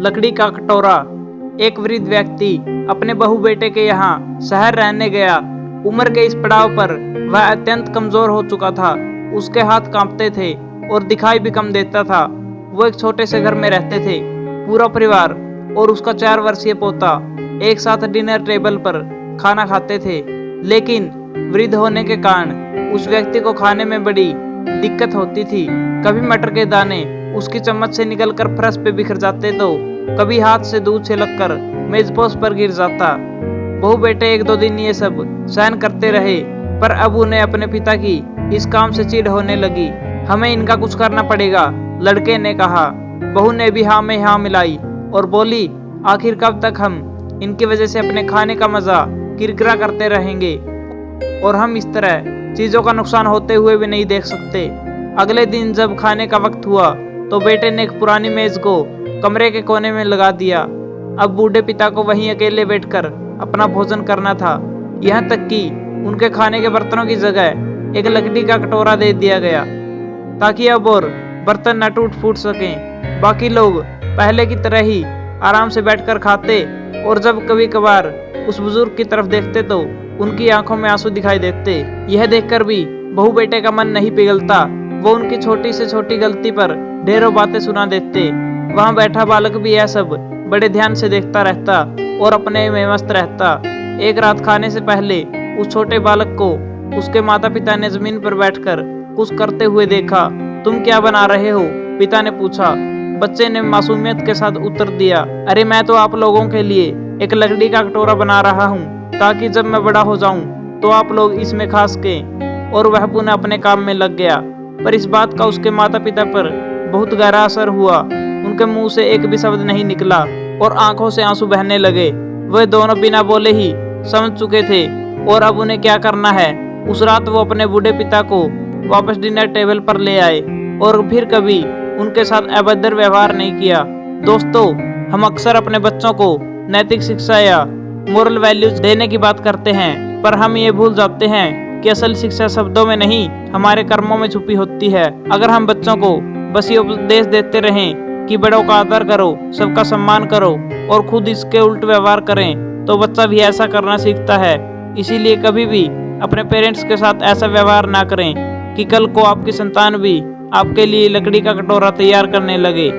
लकड़ी का कटोरा। एक वृद्ध व्यक्ति अपने बहू बेटे के यहाँ शहर रहने गया। उम्र के इस पड़ाव पर वह अत्यंत कमजोर हो चुका था। उसके हाथ कांपते थे और दिखाई भी कम देता था। वो एक छोटे से घर में रहते थे। पूरा परिवार और उसका 4 वर्षीय पोता एक साथ डिनर टेबल पर खाना खाते थे। लेकिन वृद्ध होने के कारण उस व्यक्ति को खाने में बड़ी दिक्कत होती थी। कभी मटर के दाने उसकी चम्मच से निकलकर फर्श पे बिखर जाते तो कभी हाथ से दूध छिलककर मेजपोश पर गिर जाता। बहू बेटे 1-2 दिन ये सब सहन करते रहे, पर अब उन्हें अपने पिता की इस काम से चिढ़ होने लगी। हमें इनका कुछ करना पड़ेगा, लड़के ने कहा। बहू ने भी हाँ में हाँ मिलाई और बोली, आखिर कब तक हम इनकी वजह से अपने खाने का मजा किरकिरा करते रहेंगे और हम इस तरह चीजों का नुकसान होते हुए भी नहीं देख सकते। अगले दिन जब खाने का वक्त हुआ तो बेटे ने एक पुरानी मेज को कमरे के कोने में लगा दिया। अब बूढ़े पिता को वहीं अकेले बैठकर अपना भोजन करना था। यहाँ तक कि उनके खाने के बर्तनों की जगह एक लकड़ी का कटोरा दे दिया गया ताकि अब और बर्तन न टूट फूट सकें। बाकी लोग पहले की तरह ही आराम से बैठकर खाते और जब कभी कभार उस बुजुर्ग की तरफ देखते तो उनकी आंखों में आंसू दिखाई देते। यह देखकर भी बहू बेटे का मन नहीं पिघलता। वो उनकी छोटी से छोटी गलती पर ढेरों बातें सुना देते। वहाँ बैठा बालक भी यह सब बड़े ध्यान से देखता रहता और अपने में मस्त रहता। एक रात खाने से पहले उस छोटे बालक को उसके माता पिता ने जमीन पर बैठकर कुछ करते हुए देखा। तुम क्या बना रहे हो? पिता ने पूछा। बच्चे ने मासूमियत के साथ उत्तर दिया, अरे मैं तो आप लोगों के लिए एक लकड़ी का कटोरा बना रहा हूँ ताकि जब मैं बड़ा हो जाऊं तो आप लोग इसमें खा सकें। और वह पुनः अपने काम में लग गया। पर इस बात का उसके माता पिता पर बहुत गहरा असर हुआ। उनके मुंह से एक भी शब्द नहीं निकला और आंखों से आंसू बहने लगे। वे दोनों बिना बोले ही समझ चुके थे और अब उन्हें क्या करना है। उस रात वो अपने बूढ़े पिता को वापस डिनर टेबल पर ले आए और फिर कभी उनके साथ अभद्र व्यवहार नहीं किया। दोस्तों, हम अक्सर अपने बच्चों को नैतिक शिक्षा या मोरल वैल्यूज देने की बात करते हैं, पर हम ये भूल जाते हैं कि असल शिक्षा शब्दों में नहीं हमारे कर्मों में छुपी होती है। अगर हम बच्चों को बस ये उपदेश देते रहें कि बड़ों का आदर करो, सबका सम्मान करो और खुद इसके उल्ट व्यवहार करें तो बच्चा भी ऐसा करना सीखता है। इसीलिए कभी भी अपने पेरेंट्स के साथ ऐसा व्यवहार ना करें कि कल को आपकी संतान भी आपके लिए लकड़ी का कटोरा तैयार करने लगे।